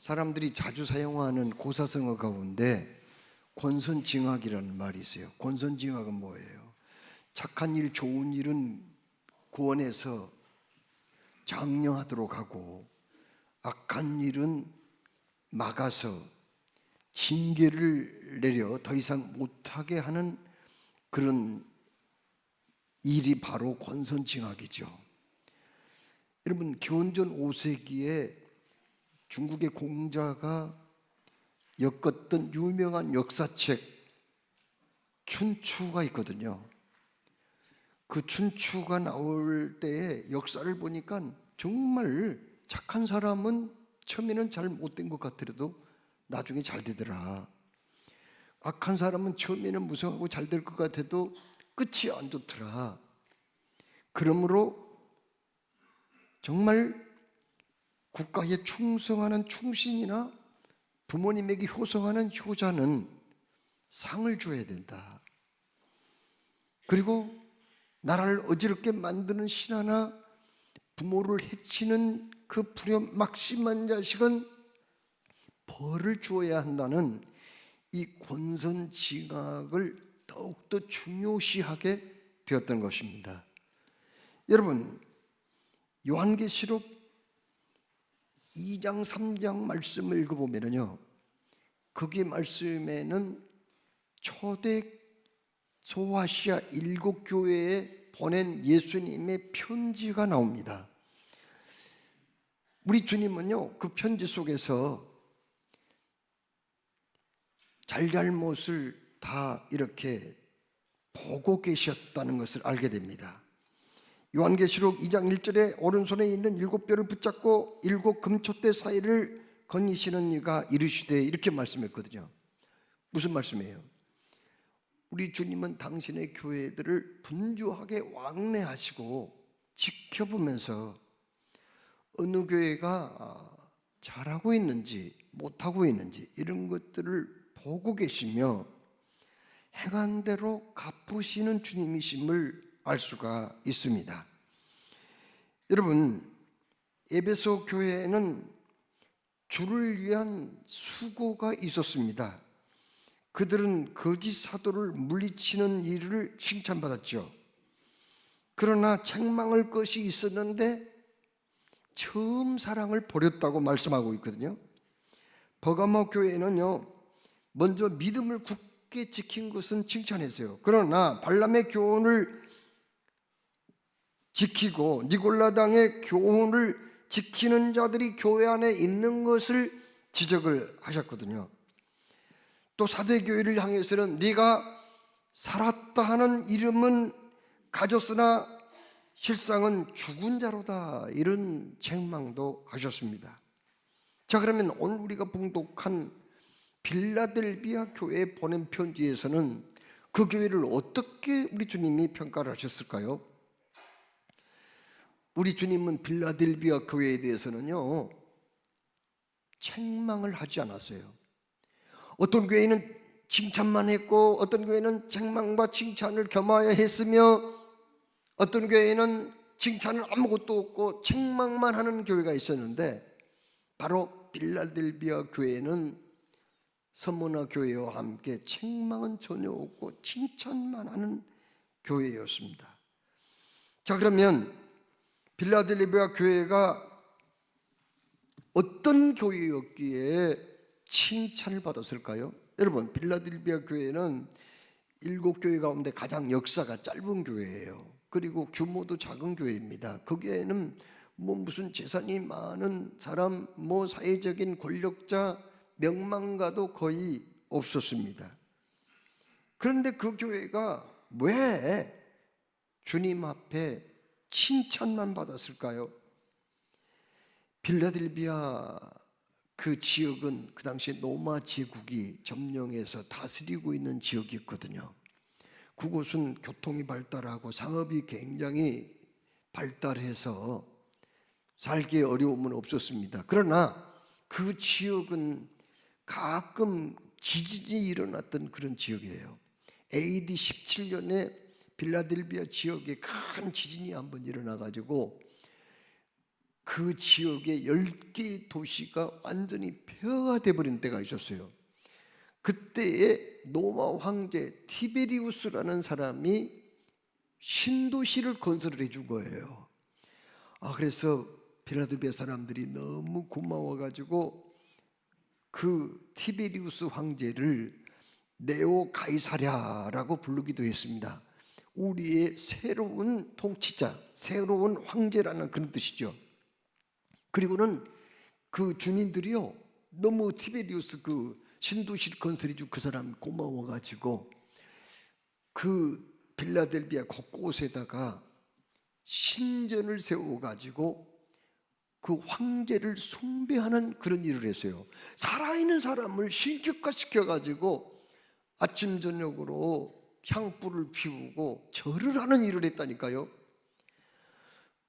사람들이 자주 사용하는 고사성어 가운데 권선징악이라는 말이 있어요. 권선징악은 뭐예요? 착한 일, 좋은 일은 구원해서 장려하도록 하고 악한 일은 막아서 징계를 내려 더 이상 못하게 하는 그런 일이 바로 권선징악이죠. 여러분, 기원전 5세기에 중국의 공자가 엮었던 유명한 역사책 춘추가 있거든요. 그 춘추가 나올 때의 역사를 보니까 정말 착한 사람은 처음에는 잘 못된 것 같더라도 나중에 잘 되더라. 악한 사람은 처음에는 무성하고 잘 될 것 같아도 끝이 안 좋더라. 그러므로 정말 국가에 충성하는 충신이나 부모님에게 효성하는 효자는 상을 줘야 된다. 그리고 나라를 어지럽게 만드는 신하나 부모를 해치는 그 불효막심한 자식은 벌을 주어야 한다는 이 권선징악을 더욱더 중요시하게 되었던 것입니다. 여러분, 요한계시록 2장 3장 말씀을 읽어보면요, 거기 말씀에는 초대 소아시아 7교회에 보낸 예수님의 편지가 나옵니다. 우리 주님은요, 그 편지 속에서 잘잘못을 다 이렇게 보고 계셨다는 것을 알게 됩니다. 요한계시록 2장 1절에 오른손에 있는 7뼈를 붙잡고 7 금촛대 사이를 거니시는 이가 이르시되, 이렇게 말씀했거든요. 무슨 말씀이에요? 우리 주님은 당신의 교회들을 분주하게 왕래하시고 지켜보면서 어느 교회가 잘하고 있는지 못하고 있는지 이런 것들을 보고 계시며 행한 대로 갚으시는 주님이심을 알 수가 있습니다. 여러분, 에베소 교회에는 주를 위한 수고가 있었습니다. 그들은 거짓 사도를 물리치는 일을 칭찬받았죠. 그러나 책망할 것이 있었는데 처음 사랑을 버렸다고 말씀하고 있거든요. 버가모 교회는요, 먼저 믿음을 굳게 지킨 것은 칭찬했어요. 그러나 발람의 교훈을 지키고 니골라당의 교훈을 지키는 자들이 교회 안에 있는 것을 지적을 하셨거든요. 또 사대교회를 향해서는 네가 살았다 하는 이름은 가졌으나 실상은 죽은 자로다, 이런 책망도 하셨습니다. 자, 그러면 오늘 우리가 봉독한 빌라델비아 교회에 보낸 편지에서는 그 교회를 어떻게 우리 주님이 평가를 하셨을까요? 우리 주님은 빌라델비아 교회에 대해서는요, 책망을 하지 않았어요. 어떤 교회는 칭찬만 했고 어떤 교회는 책망과 칭찬을 겸하여 했으며 어떤 교회는 칭찬은 아무것도 없고 책망만 하는 교회가 있었는데, 바로 빌라델비아 교회는 서머나 교회와 함께 책망은 전혀 없고 칭찬만 하는 교회였습니다. 자, 그러면 빌라델비아 교회가 어떤 교회였기에 칭찬을 받았을까요? 여러분, 빌라델비아 교회는 7교회 가운데 가장 역사가 짧은 교회예요. 그리고 규모도 작은 교회입니다. 거기에는 무슨 재산이 많은 사람, 사회적인 권력자, 명망가도 거의 없었습니다. 그런데 그 교회가 왜 주님 앞에 칭찬만 받았을까요? 빌라델비아 그 지역은 그 당시에 로마 제국이 점령해서 다스리고 있는 지역이었거든요. 그곳은 교통이 발달하고 상업이 굉장히 발달해서 살기에 어려움은 없었습니다. 그러나 그 지역은 가끔 지진이 일어났던 그런 지역이에요. AD 17년에 빌라델비아 지역에 큰 지진이 한번 일어나가지고 그 지역의 10개의 도시가 완전히 폐허가 되어버린 때가 있었어요. 그때에 로마 황제 티베리우스라는 사람이 신도시를 건설을 해준 거예요. 그래서 필라델피아 사람들이 너무 고마워가지고 그 티베리우스 황제를 네오 가이사랴라고 부르기도 했습니다. 우리의 새로운 통치자, 새로운 황제라는 그런 뜻이죠. 그리고는 그 주민들이요, 너무 티베리우스 그 신도시 건설해 준 그 사람 고마워가지고 그 필라델피아 곳곳에다가 신전을 세워가지고 그 황제를 숭배하는 그런 일을 했어요. 살아있는 사람을 신격화시켜가지고 아침 저녁으로 향불을 피우고 절을 하는 일을 했다니까요.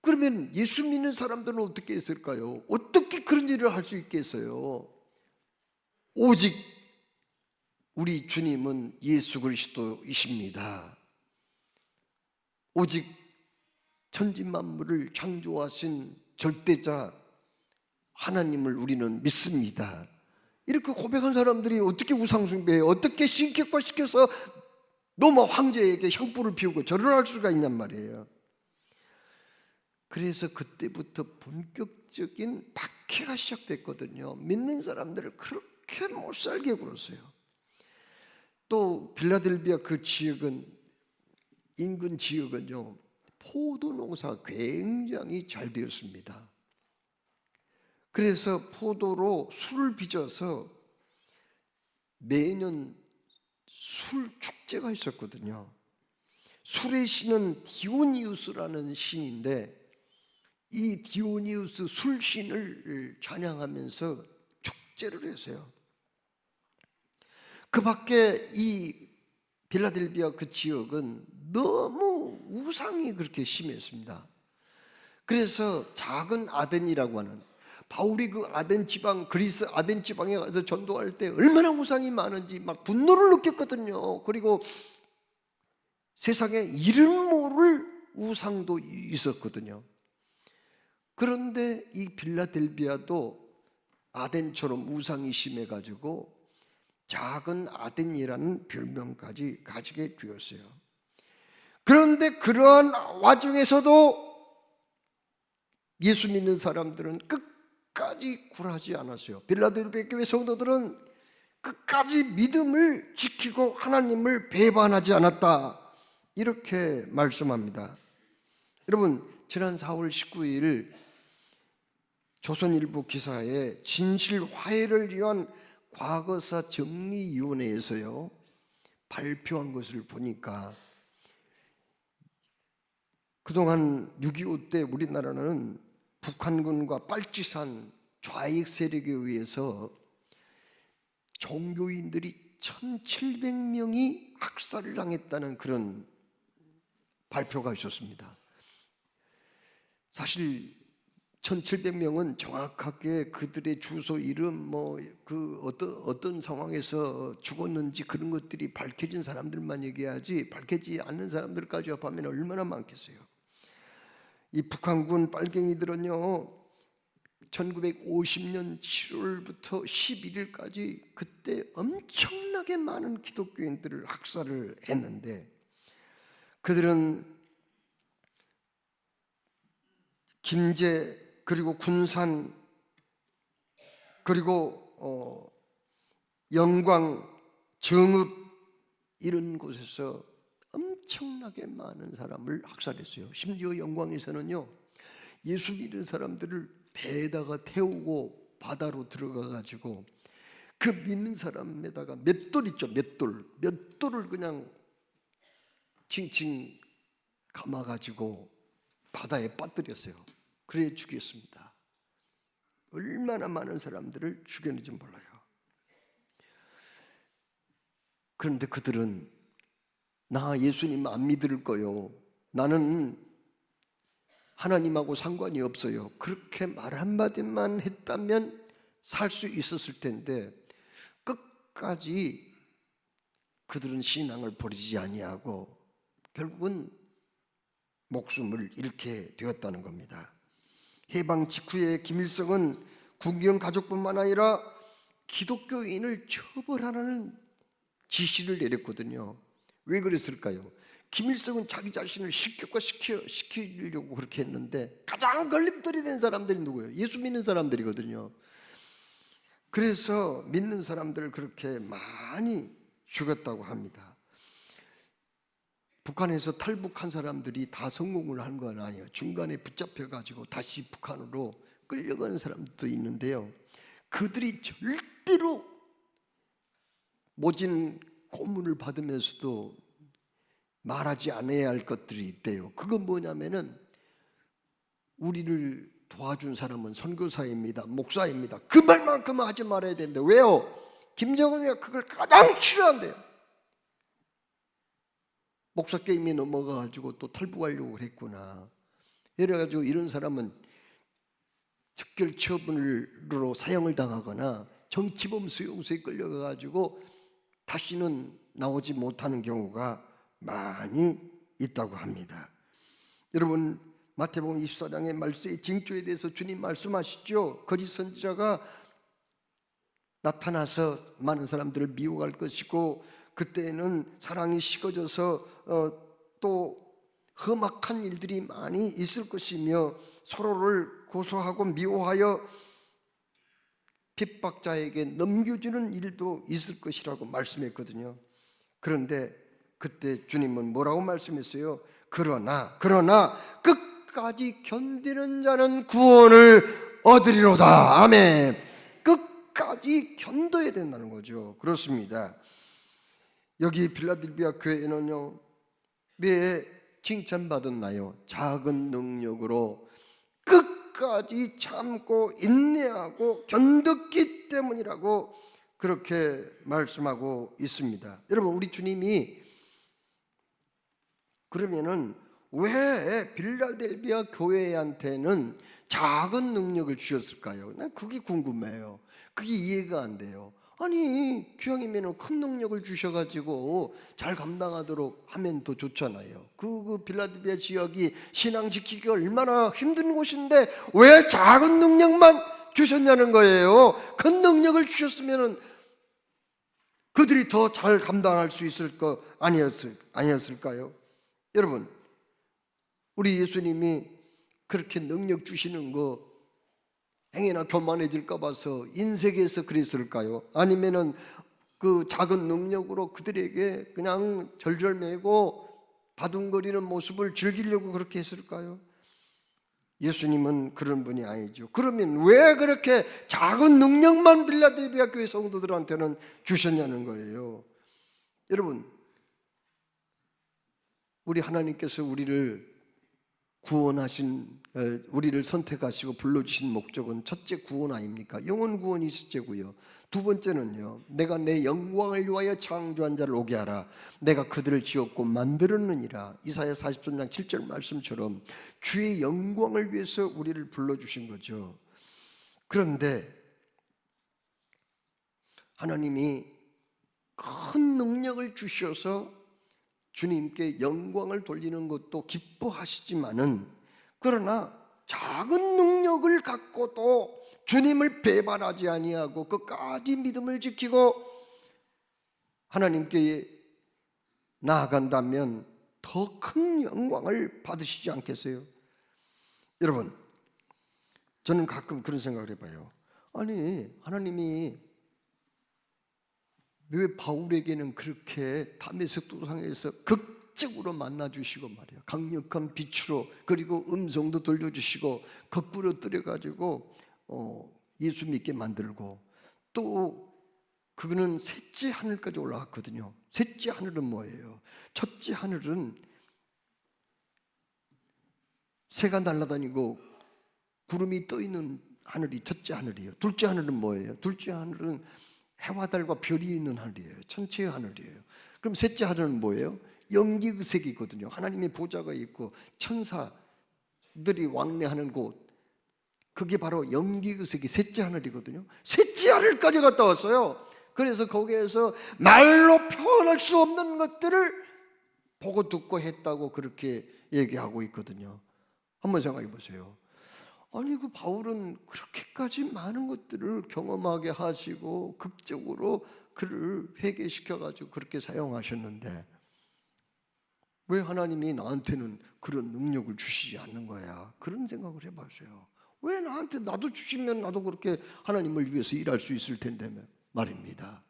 그러면 예수 믿는 사람들은 어떻게 했을까요? 어떻게 그런 일을 할 수 있겠어요? 오직 우리 주님은 예수 그리스도이십니다. 오직 천지만물을 창조하신 절대자 하나님을 우리는 믿습니다. 이렇게 고백한 사람들이 어떻게 우상숭배해요? 어떻게 신격화시켜서 로마 황제에게 향불을 피우고 절을 할 수가 있냔 말이에요. 그래서 그때부터 본격적인 박해가 시작됐거든요. 믿는 사람들을 그렇게 못 살게 굴었어요. 또 빌라델비아 그 지역은, 인근 지역은요, 포도 농사가 굉장히 잘 되었습니다. 그래서 포도로 술을 빚어서 매년 술 축제가 있었거든요. 술의 신은 디오니우스라는 신인데, 이 디오니우스 술신을 찬양하면서 축제를 했어요. 그 밖에 이 빌라델비아 그 지역은 너무 우상이 그렇게 심했습니다. 그래서 작은 아덴이라고 하는, 바울이 그 아덴 지방, 그리스 아덴 지방에 가서 전도할 때 얼마나 우상이 많은지 막 분노를 느꼈거든요. 그리고 세상에 이름 모를 우상도 있었거든요. 그런데 이 빌라델비아도 아덴처럼 우상이 심해가지고 작은 아덴이라는 별명까지 가지게 되었어요. 그런데 그러한 와중에서도 예수 믿는 사람들은 끝까지 굴하지 않았어요. 빌라델비아 교회 성도들은 끝까지 믿음을 지키고 하나님을 배반하지 않았다, 이렇게 말씀합니다. 여러분, 지난 4월 19일 조선일보 기사에 진실 화해를 위한 과거사 정리위원회에서요 발표한 것을 보니까, 그동안 6.25 때 우리나라는 북한군과 빨치산 좌익 세력에 의해서 종교인들이 1,700명이 학살을 당했다는 그런 발표가 있었습니다. 사실 1,700명은 정확하게 그들의 주소, 이름, 그 어떤 상황에서 죽었는지 그런 것들이 밝혀진 사람들만 얘기하지, 밝혀지지 않는 사람들까지 합하면 얼마나 많겠어요. 이 북한군 빨갱이들은요, 1950년 7월부터 11일까지 그때 엄청나게 많은 기독교인들을 학살을 했는데, 그들은 김제, 그리고 군산, 그리고 영광, 정읍, 이런 곳에서 엄청나게 많은 사람을 학살했어요. 심지어 영광에서는요, 예수 믿는 사람들을 배에다가 태우고 바다로 들어가 가지고 그 믿는 사람에다가 맷돌 있죠, 맷돌을 그냥 칭칭 감아 가지고 바다에 빠뜨렸어요. 그래 죽였습니다. 얼마나 많은 사람들을 죽였는지 몰라요. 그런데 그들은 나 예수님 안 믿을 거요, 나는 하나님하고 상관이 없어요, 그렇게 말 한마디만 했다면 살 수 있었을 텐데, 끝까지 그들은 신앙을 버리지 아니하고 결국은 목숨을 잃게 되었다는 겁니다. 해방 직후에 김일성은 국경 가족뿐만 아니라 기독교인을 처벌하라는 지시를 내렸거든요. 왜 그랬을까요? 김일성은 자기 자신을 식격화시키려고 그렇게 했는데 가장 걸림돌이 된 사람들이 누구예요? 예수 믿는 사람들이거든요. 그래서 믿는 사람들을 그렇게 많이 죽였다고 합니다. 북한에서 탈북한 사람들이 다 성공을 한 건 아니에요. 중간에 붙잡혀가지고 다시 북한으로 끌려가는 사람들도 있는데요. 그들이 절대로 모진 고문을 받으면서도 말하지 않아야 할 것들이 있대요. 그건 뭐냐면은 우리를 도와준 사람은 선교사입니다, 목사입니다. 그 말만큼은 하지 말아야 되는데 왜요? 김정은이가 그걸 가장 싫어한대요. 목사 게임이 넘어가가지고 또 탈북하려고 그랬구나. 이래가지고 이런 사람은 즉결 처분으로 사형을 당하거나 정치범 수용소에 끌려가가지고 다시는 나오지 못하는 경우가 많이 있다고 합니다. 여러분, 마태복음 24장의 말세의 징조에 대해서 주님 말씀하시죠. 거짓 선지자가 나타나서 많은 사람들을 미혹할 것이고 그때는 사랑이 식어져서 또 험악한 일들이 많이 있을 것이며 서로를 고소하고 미워하여 핍박자에게 넘겨주는 일도 있을 것이라고 말씀했거든요. 그런데 그때 주님은 뭐라고 말씀했어요? 그러나 끝까지 견디는 자는 구원을 얻으리로다. 아멘. 끝까지 견뎌야 된다는 거죠. 그렇습니다. 여기 빌라델비아 교회는요, 왜 칭찬받았나요? 작은 능력으로 끝까지 참고 인내하고 견뎠기 때문이라고 그렇게 말씀하고 있습니다. 여러분, 우리 주님이 그러면은 왜 빌라델비아 교회한테는 작은 능력을 주셨을까요? 난 그게 궁금해요. 그게 이해가 안 돼요. 아니, 기왕이면 큰 능력을 주셔가지고 잘 감당하도록 하면 더 좋잖아요. 그 빌라델비아 지역이 신앙 지키기가 얼마나 힘든 곳인데 왜 작은 능력만 주셨냐는 거예요. 큰 능력을 주셨으면 그들이 더 잘 감당할 수 있을 거 아니었을까요? 여러분, 우리 예수님이 그렇게 능력 주시는 거 행여나 교만해질까 봐서 인색해서 그랬을까요? 아니면은 그 작은 능력으로 그들에게 그냥 절절매고 바둥거리는 모습을 즐기려고 그렇게 했을까요? 예수님은 그런 분이 아니죠. 그러면 왜 그렇게 작은 능력만 빌라델비아 교회 성도들한테는 주셨냐는 거예요. 여러분, 우리 하나님께서 우리를 구원하신, 우리를 선택하시고 불러주신 목적은 첫째 구원 아닙니까? 영혼 구원이 첫째고요. 두 번째는요, 내가 내 영광을 위하여 창조한 자를 오게 하라. 내가 그들을 지었고 만들었느니라. 이사야 43장 7절 말씀처럼 주의 영광을 위해서 우리를 불러주신 거죠. 그런데 하나님이 큰 능력을 주셔서 주님께 영광을 돌리는 것도 기뻐하시지만은, 그러나 작은 능력을 갖고도 주님을 배반하지 아니하고 끝까지 믿음을 지키고 하나님께 나아간다면 더 큰 영광을 받으시지 않겠어요? 여러분, 저는 가끔 그런 생각을 해봐요. 아니, 하나님이 왜 바울에게는 그렇게 다메섹 도상에서 극적으로 만나주시고 말이야, 강력한 빛으로, 그리고 음성도 들려주시고 거꾸로 뜨려가지고 예수 믿게 만들고, 또 그거는 셋째 하늘까지 올라갔거든요. 셋째 하늘은 뭐예요? 첫째 하늘은 새가 날아다니고 구름이 떠있는 하늘이 첫째 하늘이에요. 둘째 하늘은 뭐예요? 둘째 하늘은 해와 달과 별이 있는 하늘이에요. 천체의 하늘이에요. 그럼 셋째 하늘은 뭐예요? 영기의색이거든요. 하나님의 보좌가 있고 천사들이 왕래하는 곳, 그게 바로 영기의색이 셋째 하늘이거든요. 셋째 하늘까지 갔다 왔어요. 그래서 거기에서 말로 표현할 수 없는 것들을 보고 듣고 했다고 그렇게 얘기하고 있거든요. 한번 생각해 보세요. 아니 그 바울은 그렇게까지 많은 것들을 경험하게 하시고 극적으로 그를 회개시켜가지고 그렇게 사용하셨는데 왜 하나님이 나한테는 그런 능력을 주시지 않는 거야? 그런 생각을 해봤어요. 왜 나한테, 나도 주시면 나도 그렇게 하나님을 위해서 일할 수 있을 텐데 말입니다.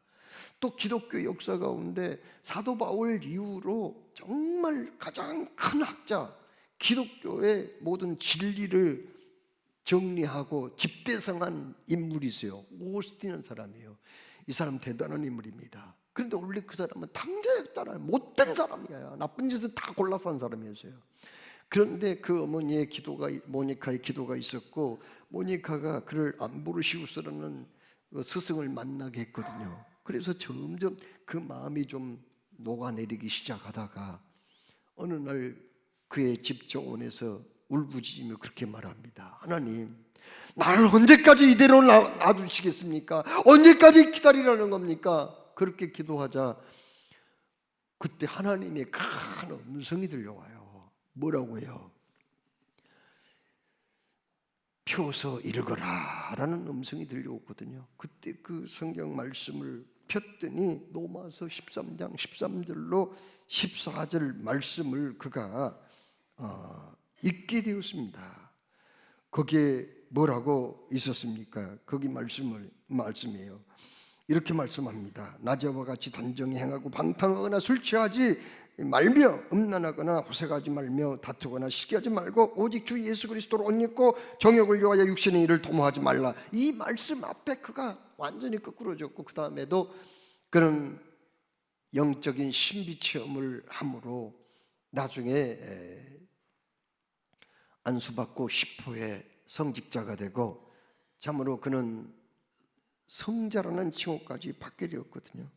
또 기독교 역사 가운데 사도 바울 이후로 정말 가장 큰 학자, 기독교의 모든 진리를 정리하고 집대성한 인물이 있어요. 오거스틴이라는 사람이에요. 이 사람 대단한 인물입니다. 그런데 원래 그 사람은 탕자였잖아요. 못된 사람이에요. 나쁜 짓을 다 골라서 한 사람이었어요. 그런데 그 어머니의 기도가, 모니카의 기도가 있었고, 모니카가 그를 암브로시우스라는 스승을 만나게 했거든요. 그래서 점점 그 마음이 좀 녹아내리기 시작하다가 어느 날 그의 집 정원에서 울부짖으며 그렇게 말합니다. 하나님, 나를 언제까지 이대로 놔두시겠습니까? 언제까지 기다리라는 겁니까? 그렇게 기도하자 그때 하나님의 큰 음성이 들려와요. 뭐라고 해요? 펴서 읽어라 라는 음성이 들려오거든요. 그때 그 성경 말씀을 폈더니 로마서 13장 13절로 14절 말씀을 그가 읽게 되었습니다. 거기에 뭐라고 있었습니까? 거기 말씀이에요. 이렇게 말씀합니다. 낮에와 같이 단정히 행하고 방탕하거나 술 취하지 말며 음란하거나 호색하지 말며 다투거나 시기하지 말고 오직 주 예수 그리스도로 옷 입고 정욕을 위하여 육신의 일을 도모하지 말라. 이 말씀 앞에 그가 완전히 거꾸로졌고 그 다음에도 그런 영적인 신비 체험을 함으로 나중에 안수받고 10호의 성직자가 되고 참으로 그는 성자라는 칭호까지 받게 되었거든요.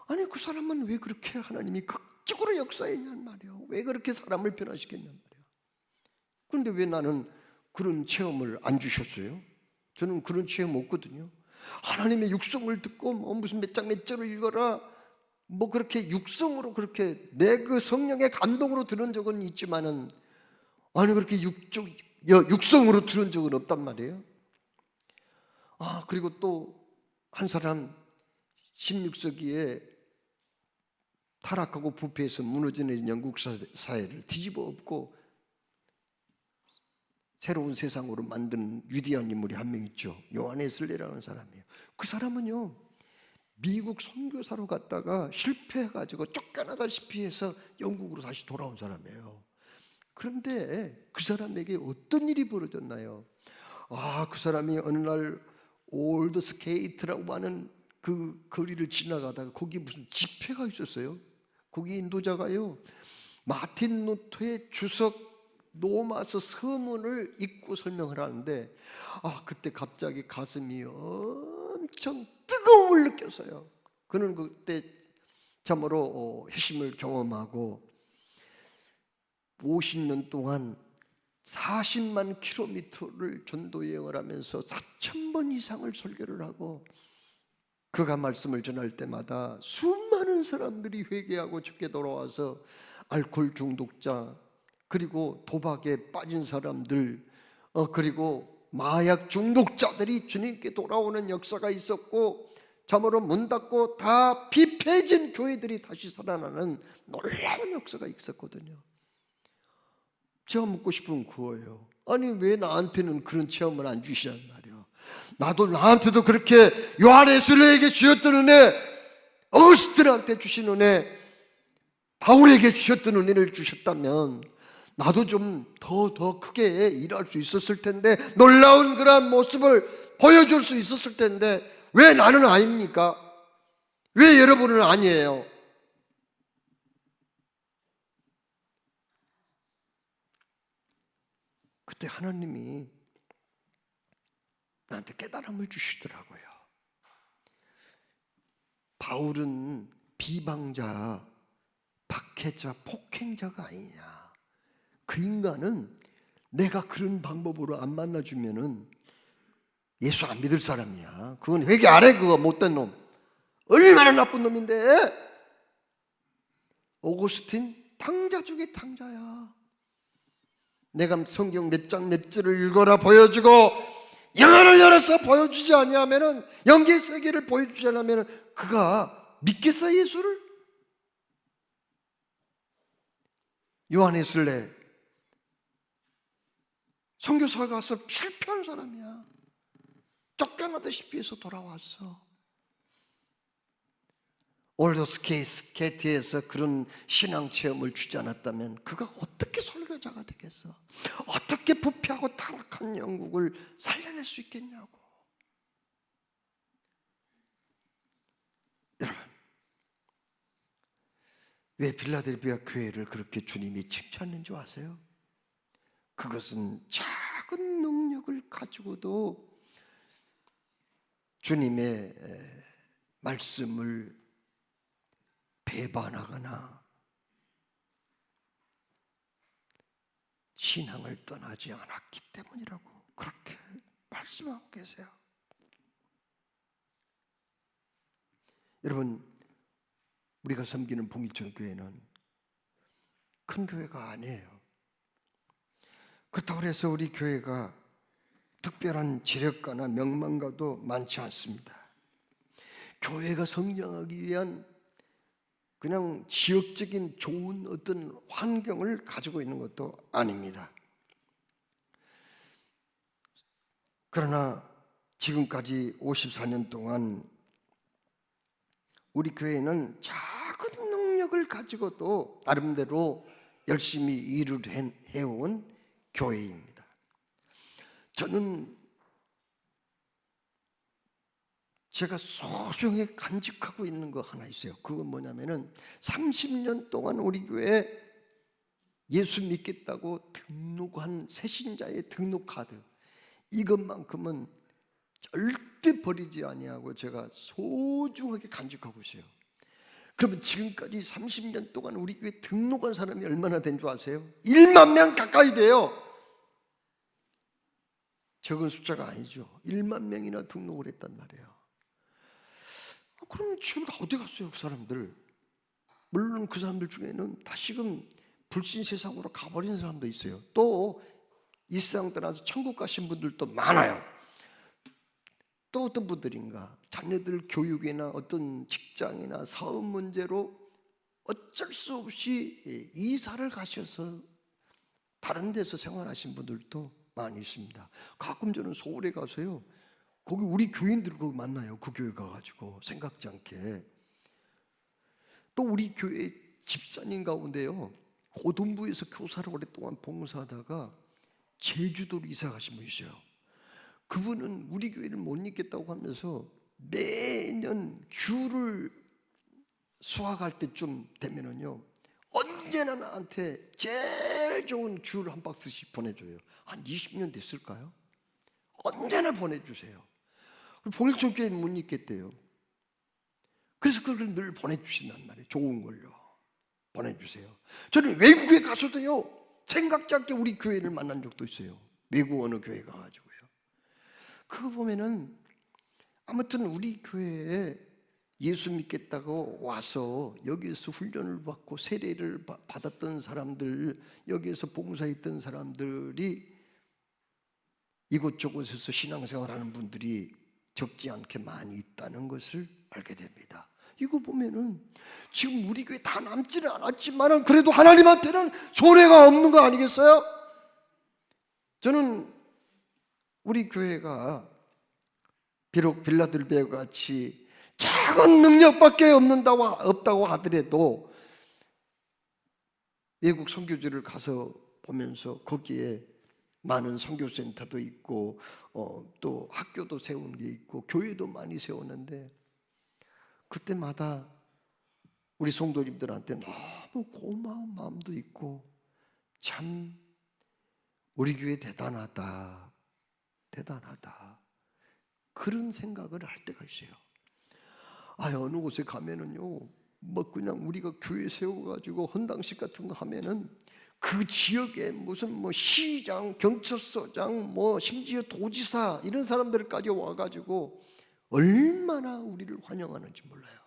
아니 그 사람은 왜 그렇게 하나님이 극적으로 역사했냔 말이에요. 왜 그렇게 사람을 변화시켰냔 말이에요. 그런데 왜 나는 그런 체험을 안 주셨어요? 저는 그런 체험 없거든요. 하나님의 육성을 듣고 무슨 몇 장 몇 절을 읽어라 그렇게 육성으로 그렇게 내 그 성령의 감동으로 들은 적은 있지만은 아니 그렇게 육성으로 들은 적은 없단 말이에요. 그리고 또 한 사람 16세기에 타락하고 부패해서 무너지는 영국 사회를 뒤집어 엎고 새로운 세상으로 만든 위대한 인물이 한 명 있죠. 요한 웨슬리라는 사람이에요. 그 사람은요 미국 선교사로 갔다가 실패해가지고 쫓겨나다시피 해서 영국으로 다시 돌아온 사람이에요. 그런데 그 사람에게 어떤 일이 벌어졌나요? 그 사람이 어느 날 올드 스케이트라고 하는 그 거리를 지나가다가 거기 무슨 집회가 있었어요. 거기 인도자가요 마틴 루터의 주석 로마서 서문을 읽고 설명을 하는데 그때 갑자기 가슴이 엄청 뜨거움을 느꼈어요. 그는 그때 참으로 회심을 경험하고 50년 동안 40만 킬로미터를 전도 여행을 하면서 4,000번 이상을 설교를 하고 그가 말씀을 전할 때마다 수많은 사람들이 회개하고 주께 돌아와서 알코올 중독자 그리고 도박에 빠진 사람들 그리고 마약 중독자들이 주님께 돌아오는 역사가 있었고 참으로 문 닫고 다 비폐해진 교회들이 다시 살아나는 놀라운 역사가 있었거든요. 제가 묻고 싶은 그거예요. 아니 왜 나한테는 그런 체험을 안 주시냔 말이야. 나한테도 그렇게 요한 웨슬리에게 주셨던 은혜, 어거스틴한테 주신 은혜, 바울에게 주셨던 은혜를 주셨다면 나도 좀 더 크게 일할 수 있었을 텐데, 놀라운 그러한 모습을 보여줄 수 있었을 텐데 왜 나는 아닙니까? 왜 여러분은 아니에요? 그때 하나님이 나한테 깨달음을 주시더라고요. 바울은 비방자, 박해자, 폭행자가 아니냐. 그 인간은 내가 그런 방법으로 안 만나주면은 예수 안 믿을 사람이야. 그건 회개 안 해. 그거 못된 놈. 얼마나 나쁜 놈인데. 오거스틴 탕자 중에 탕자야. 내가 성경 몇 장 몇 절을 읽어라 보여주고 영혼을 열어서 보여주지 아니하면은, 영계의 세계를 보여주지 않으면은 그가 믿겠어 예수를? 요한에슬레 선교사 가서 실패한 사람이야. 쫓겨나다시피 해서 돌아왔어. 올더스 게이트에서 그런 신앙 체험을 주지 않았다면 그가 어떻게 설교자가 되겠어? 어떻게 부패하고 타락한 영국을 살려낼 수 있겠냐고. 여러분, 왜 빌라델비아 교회를 그렇게 주님이 칭찬했는지 아세요? 그것은 작은 능력을 가지고도 주님의 말씀을 배반하거나 신앙을 떠나지 않았기 때문이라고 그렇게 말씀하고 계세요. 여러분, 우리가 섬기는 봉일천 교회는 큰 교회가 아니에요. 그렇다고 해서 우리 교회가 특별한 지력가나 명망가도 많지 않습니다. 교회가 성장하기 위한 그냥 지역적인 좋은 어떤 환경을 가지고 있는 것도 아닙니다. 그러나 지금까지 54년 동안 우리 교회는 작은 능력을 가지고도 나름대로 열심히 일을 해온 교회입니다. 저는 제가 소중히 간직하고 있는 거 하나 있어요. 그건 뭐냐면은 30년 동안 우리 교회에 예수 믿겠다고 등록한 새신자의 등록 카드, 이것만큼은 절대 버리지 아니하고 제가 소중하게 간직하고 있어요. 그러면 지금까지 30년 동안 우리 교회 등록한 사람이 얼마나 된 줄 아세요? 1만 명 가까이 돼요. 적은 숫자가 아니죠. 1만 명이나 등록을 했단 말이에요. 그럼 지금 다 어디 갔어요, 그 사람들? 물론 그 사람들 중에는 다시금 불신 세상으로 가버린 사람도 있어요. 또 이 세상 떠나서 천국 가신 분들도 많아요. 또 어떤 분들인가, 자녀들 교육이나 어떤 직장이나 사업 문제로 어쩔 수 없이 이사를 가셔서 다른 데서 생활하신 분들도 많이 있습니다. 가끔 저는 서울에 가서요, 거기 우리 교인들 거기 만나요. 그 교회 가가지고 생각지 않게. 또 우리 교회 집사님 가운데요, 고등부에서 교사를 오랫동안 봉사하다가 제주도로 이사 가신 분 있어요. 그분은 우리 교회를 못 잊겠다고 하면서 매년 귤을 수확할 때쯤 되면은요, 언제나 나한테 제일 좋은 귤 한 박스씩 보내줘요. 한 20년 됐을까요? 언제나 보내주세요. 봉일천 교회는 못 잊겠대요. 그래서 그걸 늘 보내주신단 말이에요. 좋은 걸요 보내주세요. 저는 외국에 가서도요, 생각지 않게 우리 교회를 만난 적도 있어요. 외국 어느 교회 가가지고요. 그거 보면은 아무튼 우리 교회에 예수 믿겠다고 와서 여기에서 훈련을 받고 세례를 받았던 사람들, 여기에서 봉사했던 사람들이 이곳저곳에서 신앙생활하는 분들이 적지 않게 많이 있다는 것을 알게 됩니다. 이거 보면은 지금 우리 교회 다 남지는 않았지만 그래도 하나님한테는 손해가 없는 거 아니겠어요? 저는 우리 교회가 비록 빌라델비아 같이 작은 능력밖에 없다고 하더라도 외국 선교지를 가서 보면서 거기에 많은 선교센터도 있고 또 학교도 세운 게 있고 교회도 많이 세웠는데, 그때마다 우리 성도님들한테 너무 고마운 마음도 있고, 참 우리 교회 대단하다 그런 생각을 할 때가 있어요. 어느 곳에 가면은요, 뭐 그냥 우리가 교회 세워가지고 헌당식 같은 거 하면은 그 지역에 무슨 뭐 시장, 경찰서장, 뭐 심지어 도지사 이런 사람들까지 와가지고 얼마나 우리를 환영하는지 몰라요.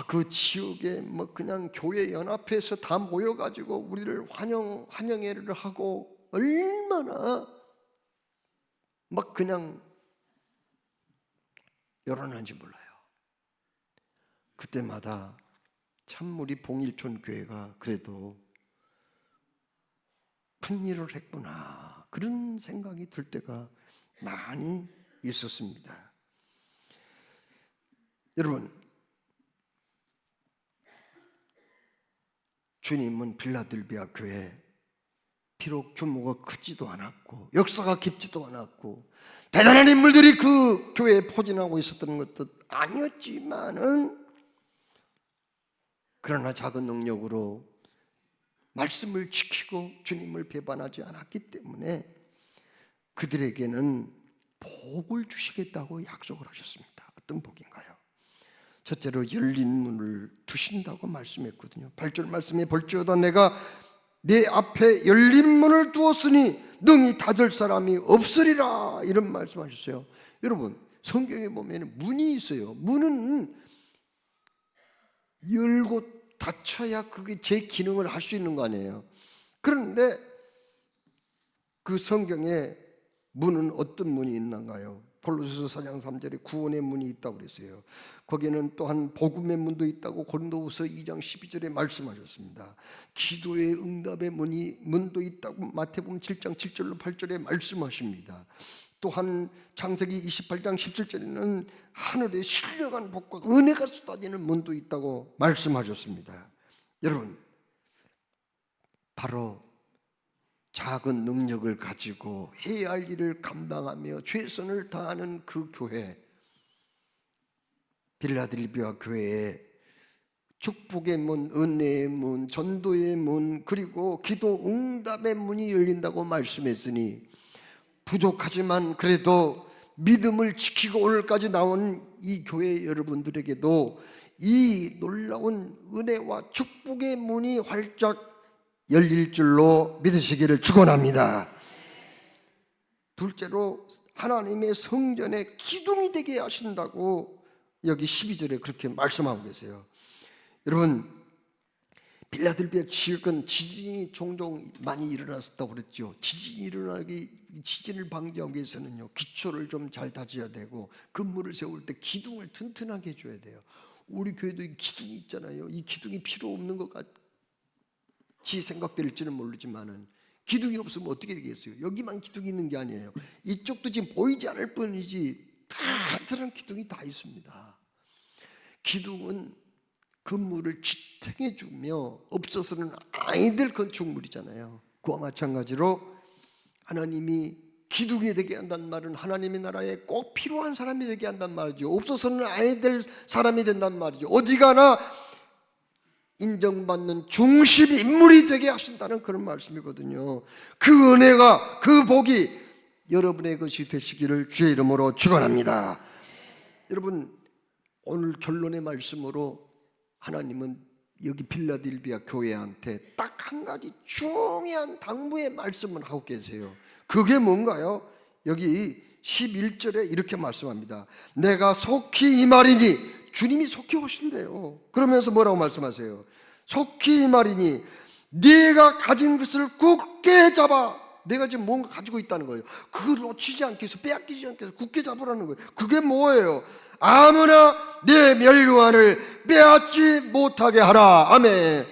그 지역에 뭐 그냥 교회 연합회에서 다 모여가지고 우리를 환영회를 하고 얼마나 막 그냥 열어놨는지 몰라요. 그때마다 참 우리 봉일촌 교회가 그래도 큰 일을 했구나, 그런 생각이 들 때가 많이 있었습니다. 여러분, 주님은 빌라델비아 교회 비록 규모가 크지도 않았고 역사가 깊지도 않았고 대단한 인물들이 그 교회에 포진하고 있었던 것도 아니었지만은, 그러나 작은 능력으로 말씀을 지키고 주님을 배반하지 않았기 때문에 그들에게는 복을 주시겠다고 약속을 하셨습니다. 어떤 복인가요? 첫째로 열린 문을 두신다고 말씀했거든요. 8절 말씀에 볼지어다 내가 내 앞에 열린 문을 두었으니 능히 닫을 사람이 없으리라, 이런 말씀하셨어요. 여러분, 성경에 보면 문이 있어요. 문은 열고 닫혀야 그게 제 기능을 할 수 있는 거 아니에요. 그런데 그 성경에 문은 어떤 문이 있는가요? 골로새서 4장 3절에 구원의 문이 있다고 그랬어요. 거기에는 또한 복음의 문도 있다고 고린도후서 2장 12절에 말씀하셨습니다. 기도의 응답의 문도 있다고 마태복음 7장 7절로 8절에 말씀하십니다. 또한 창세기 28장 17절에는 하늘에 신령한 복과 은혜가 쏟아지는 문도 있다고 말씀하셨습니다. 여러분, 바로 작은 능력을 가지고 해야 할 일을 감당하며 최선을 다하는 그 교회, 빌라델비아 교회에 축복의 문, 은혜의 문, 전도의 문, 그리고 기도 응답의 문이 열린다고 말씀했으니, 부족하지만 그래도 믿음을 지키고 오늘까지 나온 이 교회 여러분들에게도 이 놀라운 은혜와 축복의 문이 활짝 열릴 줄로 믿으시기를 축원합니다. 둘째로 하나님의 성전의 기둥이 되게 하신다고 여기 12절에 그렇게 말씀하고 계세요. 여러분, 빌라델비아 지역은 지진이 종종 많이 일어났었다고 그랬죠. 지진을 방지하기 위해서는요, 기초를 좀 잘 다져야 되고 건물을 세울 때 기둥을 튼튼하게 해줘야 돼요. 우리 교회도 이 기둥이 있잖아요. 이 기둥이 필요 없는 것 같이 생각될지는 모르지만은 기둥이 없으면 어떻게 되겠어요? 여기만 기둥이 있는 게 아니에요. 이쪽도 지금 보이지 않을 뿐이지 다른 기둥이 다 있습니다. 기둥은 건물을 지탱해주며 없어서는 아니 될 건축물이잖아요. 그와 마찬가지로 하나님이 기둥이 되게 한다는 말은 하나님의 나라에 꼭 필요한 사람이 되게 한다는 말이죠. 없어서는 아니 될 사람이 된다는 말이죠. 어디 가나 인정받는 중심 인물이 되게 하신다는 그런 말씀이거든요. 그 은혜가, 그 복이 여러분의 것이 되시기를 주의 이름으로 축원합니다. 여러분, 오늘 결론의 말씀으로 하나님은 여기 빌라델비아 교회한테 딱 한 가지 중요한 당부의 말씀을 하고 계세요. 그게 뭔가요? 여기 11절에 이렇게 말씀합니다. 내가 속히 이 말이니, 주님이 속히 오신대요. 그러면서 뭐라고 말씀하세요? 속히 이 말이니 네가 가진 것을 굳게 잡아. 내가 지금 뭔가 가지고 있다는 거예요. 그걸 놓치지 않기 위해서, 빼앗기지 않기 위해서 굳게 잡으라는 거예요. 그게 뭐예요? 아무나 내 멸류관을 빼앗지 못하게 하라. 아멘.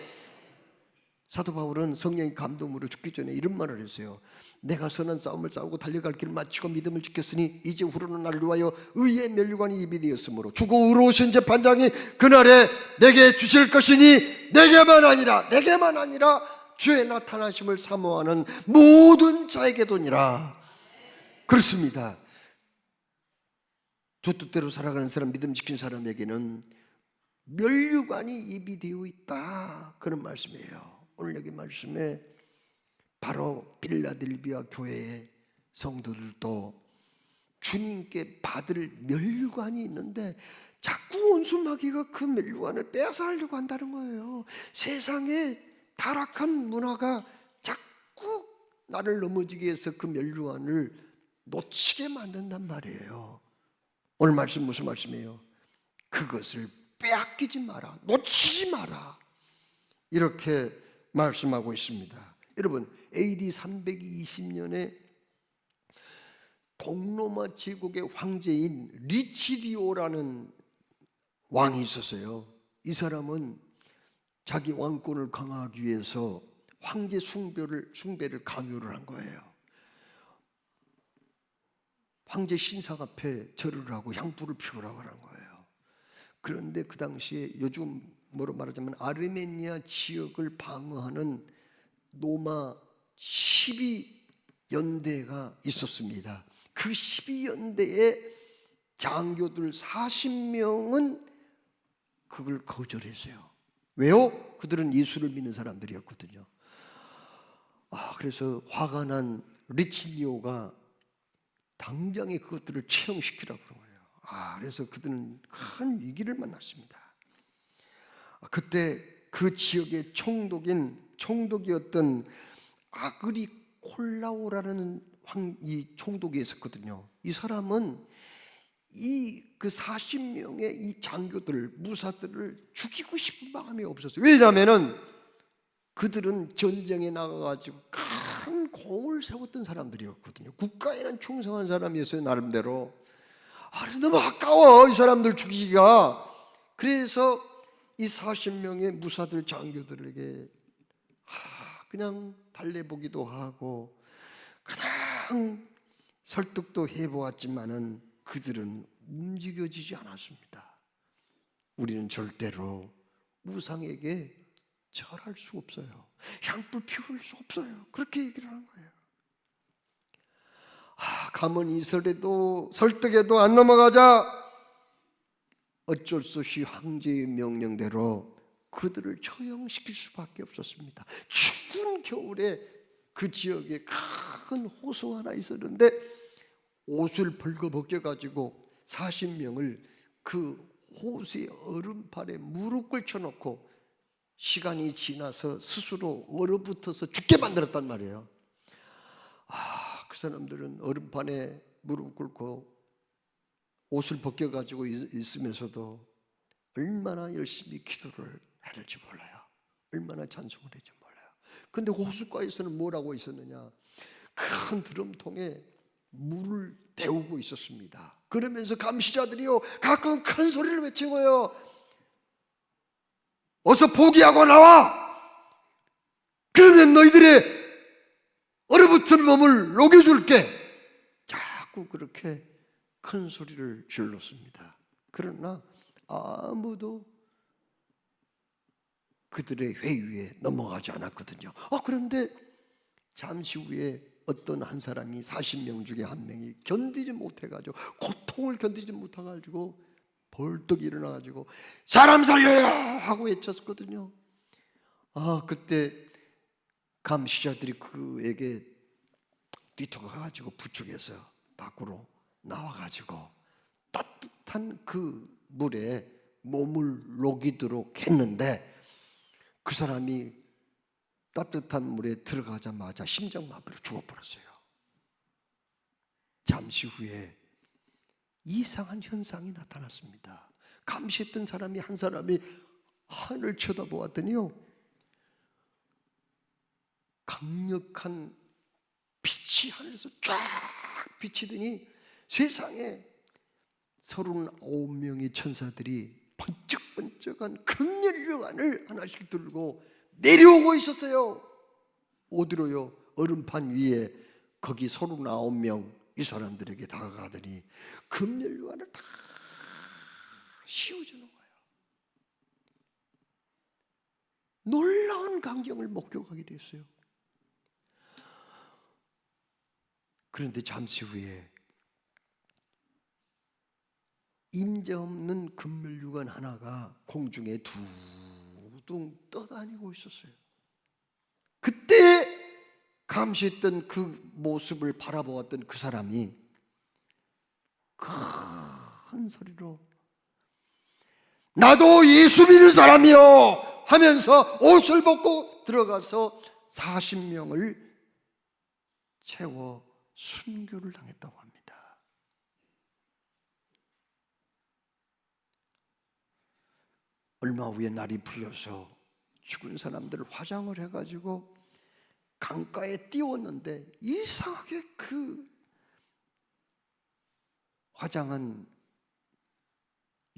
사도 바울은 성령의 감동으로 죽기 전에 이런 말을 했어요. 내가 선한 싸움을 싸우고 달려갈 길을 마치고 믿음을 지켰으니 이제 후로는 나를 위하여 의의 멸류관이 예비되었으므로 주고 의로우신 재판장이 그날에 내게 주실 것이니 내게만 아니라 주의 나타나심을 사모하는 모든 자에게도니라. 그렇습니다. 주 뜻대로 살아가는 사람, 믿음 지킨 사람에게는 멸류관이 예비되어 있다, 그런 말씀이에요. 오늘 여기 말씀에 바로 빌라델비아 교회의 성도들도 주님께 받을 멸류관이 있는데 자꾸 원수 마귀가 그 멸류관을 빼앗아 하려고 한다는 거예요. 세상에 타락한 문화가 자꾸 나를 넘어지게 해서 그 멸류관을 놓치게 만든단 말이에요. 오늘 말씀 무슨 말씀이에요? 그것을 빼앗기지 마라, 놓치지 마라, 이렇게 말씀하고 있습니다. 여러분, AD 320년에 동로마 제국의 황제인 리치리오라는 왕이 있었어요. 이 사람은 자기 왕권을 강화하기 위해서 황제 숭배를 강요를 한 거예요. 황제 신상 앞에 절을 하고 향불을 피우라고 한 거예요. 그런데 그 당시에 요즘 뭐로 말하자면 아르메니아 지역을 방어하는 노마 12연대가 있었습니다. 그 12연대의 장교들 40명은 그걸 거절했어요. 왜요? 그들은 예수를 믿는 사람들이었거든요. 그래서 화가 난 리치니오가 당장에 그것들을 처형시키라고 그런 거예요. 그래서 그들은 큰 위기를 만났습니다. 그때 그 지역의 총독이었던 아그리콜라오라는 이 총독이 있었거든요. 이 사람은 그 40명의 이 장교들, 무사들을 죽이고 싶은 마음이 없었어요. 왜냐하면은 그들은 전쟁에 나가가지고 큰 공을 세웠던 사람들이었거든요. 국가에는 충성한 사람이었어요, 나름대로. 그래서 너무 아까워, 이 사람들 죽이기가. 그래서 이 40명의 무사들 장교들에게 그냥 달래보기도 하고 그냥 설득도 해보았지만은 그들은 움직여지지 않았습니다. 우리는 절대로 우상에게 절할 수 없어요. 향불 피울 수 없어요. 그렇게 얘기를 하는 거예요. 가만히 있으래도 설득해도 안 넘어가자 어쩔 수 없이 황제의 명령대로 그들을 처형시킬 수밖에 없었습니다. 추운 겨울에 그 지역에 큰 호수 하나 있었는데 옷을 벌거벗겨가지고 40명을 그 호수의 얼음판에 무릎 꿇혀놓고 시간이 지나서 스스로 얼어붙어서 죽게 만들었단 말이에요. 그 사람들은 얼음판에 무릎 꿇고 옷을 벗겨가지고 있으면서도 얼마나 열심히 기도를 해낼지 몰라요. 얼마나 찬송을 했지 몰라요. 근데 호숫가에서는 뭐라고 있었느냐, 큰 드럼통에 물을 데우고 있었습니다. 그러면서 감시자들이요 가끔 큰 소리를 외치고요, 어서 포기하고 나와! 그러면 너희들의 얼어붙은 몸을 녹여줄게! 자꾸 그렇게 큰 소리를 질렀습니다. 그러나 아무도 그들의 회유에 넘어가지 않았거든요. 그런데 잠시 후에 어떤 한 사람이 40명 중에 한 명이 견디지 못해가지고, 고통을 견디지 못해가지고 벌떡 일어나가지고 사람 살려요! 하고 외쳤거든요. 그때 감시자들이 그에게 뒤통가가지고 부축해서 밖으로 나와가지고 따뜻한 그 물에 몸을 녹이도록 했는데, 그 사람이 따뜻한 물에 들어가자마자 심장마비로 죽어버렸어요. 잠시 후에 이상한 현상이 나타났습니다. 감시했던 사람이 한 사람이 하늘을 쳐다보았더니요, 강력한 빛이 하늘에서 쫙 비치더니 세상에 39명의 천사들이 번쩍번쩍한 금연령안을 하나씩 들고 내려오고 있었어요. 어디로요? 얼음판 위에. 거기 39명 이 사람들에게 다가가더니 금연료안을 다 씌워주는 거예요. 놀라운 광경을 목격하게 됐어요. 그런데 잠시 후에 임자 없는 금면류관 하나가 공중에 둥둥 떠다니고 있었어요. 그때 감시했던 그 모습을 바라보았던 그 사람이 큰 소리로 나도 예수 믿는 사람이요 하면서 옷을 벗고 들어가서 40명을 채워 순교를 당했다고 합니다. 얼마 후에 날이 풀려서 죽은 사람들을 화장을 해가지고 강가에 띄웠는데 이상하게 그 화장한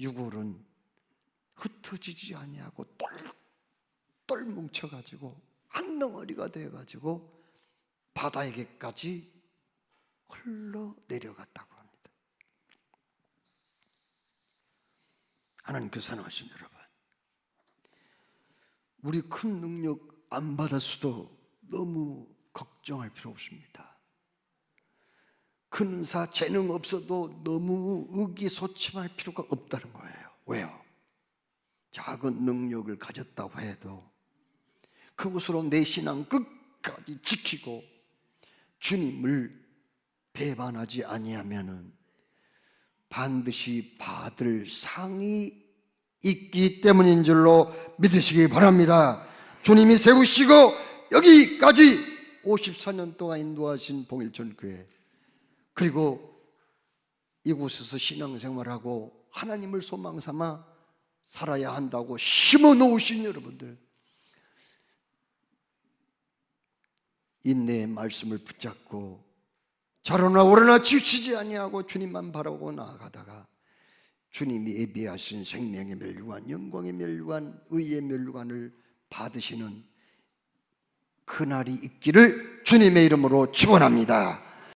유골은 흩어지지 아니하고 똘똘 뭉쳐가지고 한 덩어리가 되어가지고 바다에게까지 흘러내려갔다고 합니다. 하나님께 사랑하신 여러분, 우리 큰 능력 안 받았어도 너무 걱정할 필요 없습니다. 큰 은사, 재능 없어도 너무 의기소침할 필요가 없다는 거예요. 왜요? 작은 능력을 가졌다고 해도 그것으로 내 신앙 끝까지 지키고 주님을 배반하지 아니하면은 반드시 받을 상이 있기 때문인 줄로 믿으시기 바랍니다. 주님이 세우시고 여기까지 54년 동안 인도하신 봉일천교회, 그리고 이곳에서 신앙생활하고 하나님을 소망 삼아 살아야 한다고 심어 놓으신 여러분들, 인내의 말씀을 붙잡고 좌로나 우로나 치우치지 아니하고 주님만 바라고 나아가다가 주님이 예비하신 생명의 멸류관, 영광의 멸류관, 의의 멸류관을 받으시는 그날이 있기를 주님의 이름으로 축원합니다.